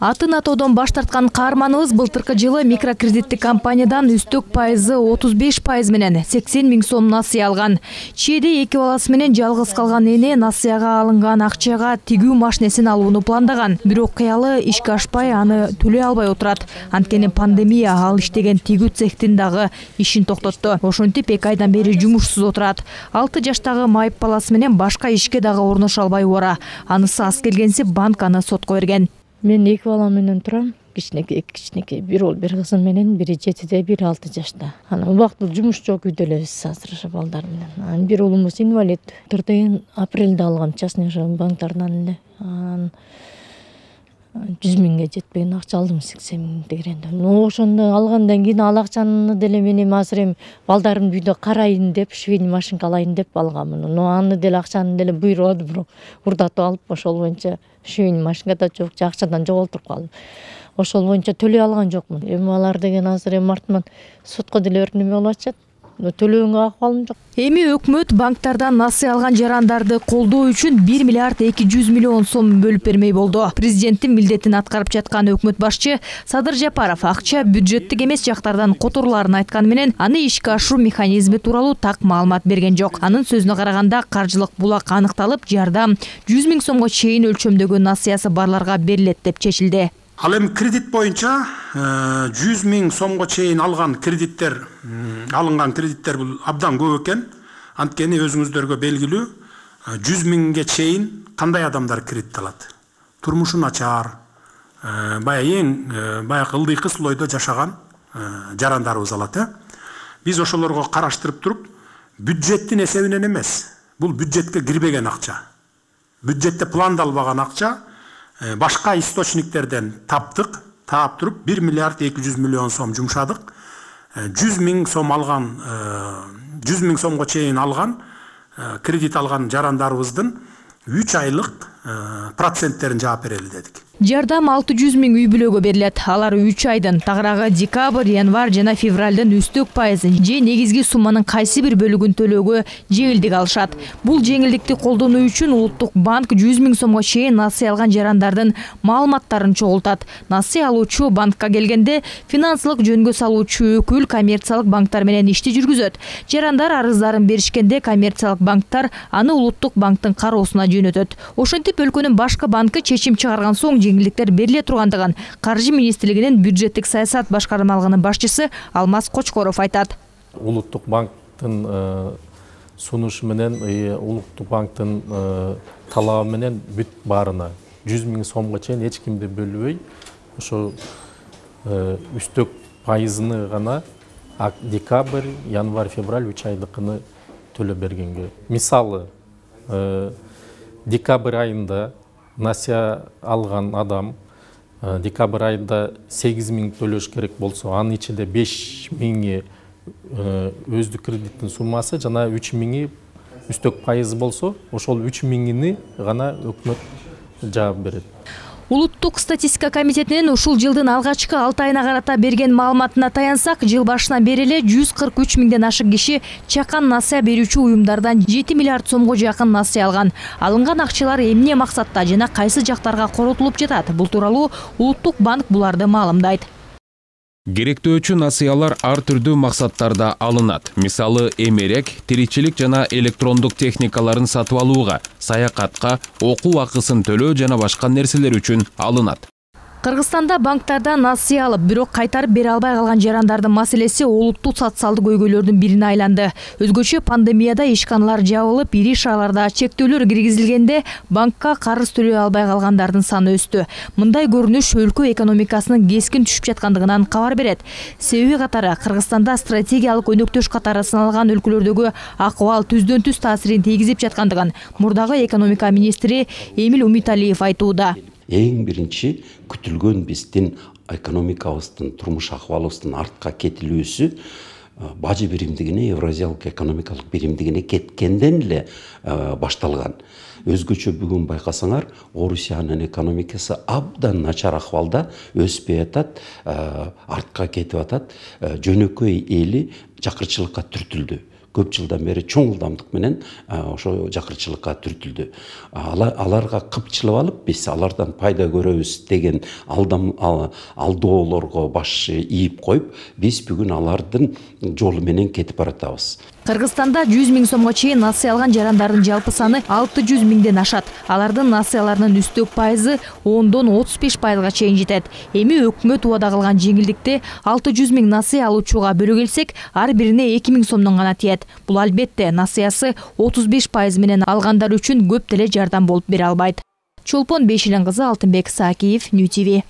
Атын атоодон баш тарткан каарманыбыз былтыркы жылы микрокредиттик компаниядан үстөк пайызы 35% менен 80 миң сом насыя алган. Чээде 2 баласы менен жалгыз калган эне насыяга алынган акчага тигүү машинесин алууну пландаган. Бирок кыялы ишке ашпай аны төлөй албай отурат. Анткени пандемия ал иштеген тигүү цехтин дагы ишин токтотту. Ошентип 2 айдан бери жумушсуз отурат. 6 жаштагы майып баласы менен башка ишке дагы орношо албай убара. Анысы аз келгенси банк аны сотко берген. Мен 2 балам менен турам. Кичинекей, бир ол бир кызым менен, бири 7-де, бири 6 жашта. Ана убактылуу жумуш жок үйдө элебиз азыр балдар менен. Бир уулумуз инвалид. 4 апрелде алгам частный банктардан эле. 100 миңге жетпеген акча алдым, 80 миң дегенде. Ошондо алгандан кийин ал акчаны деле мен азыр эми балдарым үйдө карайын деп, швейный машинка алайын деп алганмын. Аны деле акчаны деле буйрулду, бирок урдатып алып, ошол боюнча швейный машинка да жок, акчадан жоголтуруп калдым. Ошол боюнча төлөй алган жокмун. Эми алар деген азыр мартынан сотко деле берип неме болуп атышат. Төлөөнгө акыбалым жок. Эми өкмөт банктардан насыя алган жарандарды колдоо үчүн 1 миллиард 200 миллион сом бөлүп бермей болду. Президенттин милдетин аткарып жаткан өкмөт башчы Садыр Жапаров акча бюджеттик эмес жактардан которуларын айтканы менен аны ишке ашыруу механизми тууралуу так маалымат берген жок. Анын сөзүнө караганда каржылык булак аныкталып, жардам 100 миң сомго чейин өлчөмдөгү насыясы барларга берилет деп чечилди. Ал эми кредит боюнча 100 миң сомго чейин алынган кредиттер бул абдан көп экен. Анткени өзүңүздөргө белгилүү, 100 миңге чейин кандай адамдар кредит алат? Турмушу начар, баягы ылдыйкы слойдо жашаган жарандарыбыз алат. Биз ошолорго караштырып туруп, бюджеттин эсебинен эмес, бул бюджетке кирбеген акча. Бюджетте пландалбаган акча башка источниктерден таап туруп 1 миллиард 200 миллион сом жумшадык. 100 миң сом алган, 100 миң сомго чейин алган кредит алган жарандарыбыздын 3 айлык проценттерин жаап берели дедик. Жардам 600 миң үй бүлөгө берилет. Алар 3 айдын, тагыраагы декабрь, январь жана февралдын үстөк пайызын же негизги сумманын кайсы бир бөлүгүн төлөөгө жеңилдик алышат. Бул жеңилдикти колдонуу үчүн Улуттук банк 100 миң сомго чейин насыя алган жарандардын маалыматтарын чогултат. Насыя алуучу банкка келгенде финансылык жөнгө салуучу өкүл коммерциялык банктар менен ишти жүргүзөт. Жарандар арыздарын беришкенде коммерциялык банктар аны Улуттук банктын кароосуна жөнөтөт. Ошентип өлкөнүн башкы банкы чечим чыгарган соң жеңилдиктер бериле тургандыгын Каржы министрлигинин бюджеттик саясат башкармалыгынын башчысы Алмаз Кочкоров айтат. Улуттук банктын сунушу менен, Улуттук банктын талабы менен бүт баарына 100 миң сомго чейин эч кимди бөлбөй, ошо үстөк пайызыны гана декабрь, январь, февраль 3 айлыкыны төлөп бергенге. Мисалы, декабрь айында насыя алган адам декабрь айында 8 миң төлөш керек болсо, анын ичинде 5 миңи өздүк кредиттин суммасы жана 3 миңи үстөк пайызы болсо, ошол 3 миңини гана өкмөт жаап берет. Улуттук статистика комитетинин ушул жылдын алгачкы 6 айына карата берген маалыматына таянсак, жыл башынан бери эле 143 миңден ашык киши чакан насыя берүүчү уюмдардан 7 миллиард сомго жакын насыя алган. Алынган акчалар эмне максатта жана кайсы жактарга коротулуп жатат? Бул тууралуу Улуттук банк буларды маалымдайт. Керектөөчү насыялар ар түрдүү максаттарда алынат. Мисалы, эмерек, тиричилик жана электрондук техникаларын сатып алууга, саякатка, окуу акысын төлөө жана башка нерселер үчүн алынат. Кыргызстанда банктардан насыя алып, бирок кайтарып бере албай калган жарандардын маселеси олуттуу социалдык көйгөйлөрдүн бирине айланды. Өзгөчө пандемияда ишканалар жабылып, ири шаарларда чектөөлөр киргизилгенде банкка карыз төлөй албай калгандардын саны өстү. Мындай көрүнүш өлкө экономикасынын кескин түшүп жаткандыгынан кабар берет. Себеби катары Кыргызстанда стратегиялык өнөктөш катары саналган өлкөлөрдөгү акыбал түздөн түз таасирин тийгизип жаткандыгын мурдагы экономика министри Эмил Умиталиев айтууда. Эң биринчи күтүлгөн биздин экономикабыздын, турмуш акыбалыбыздын артка кетилүүсү бажы биримдигине, Евразиялык экономикалык биримдигине кеткенден эле башталган. Өзгөчө бүгүн байкасаңар, Орусиянын экономикасы абдан начар акыбалда өспөй атат, артка кетип атат, жөнөкөй эли жакырчылыкка түртүлдү. көп жылдан бери чоң ылдамдык менен ошо жакырчылыкка түртүлдү. Аларга кыпчылып алып биз алардан пайда көрөбүз деген алдоолорго баш ийип коюп, биз бүгүн алардын жолу менен кетип баратабыз. Кыргызстанда 100 000 сомго чейин насыя алган жарандардын жалпы саны 600 000ден ашат. Алардын насыяларынын үстөк пайызы 10-дон 35%га чейин жетет. Эми өкмөт убада кылган жеңилдикти 600 000 насыя алуучуга бөлө келсек, ар бирине 2 000 сомдон гана тиет. Бул албетте насыясы 35% менен алгандар үчүн көп деле жардам болуп бере албайт. Чолпон Бешилен кызы, Алтынбек Сакиев, Нью ТВ.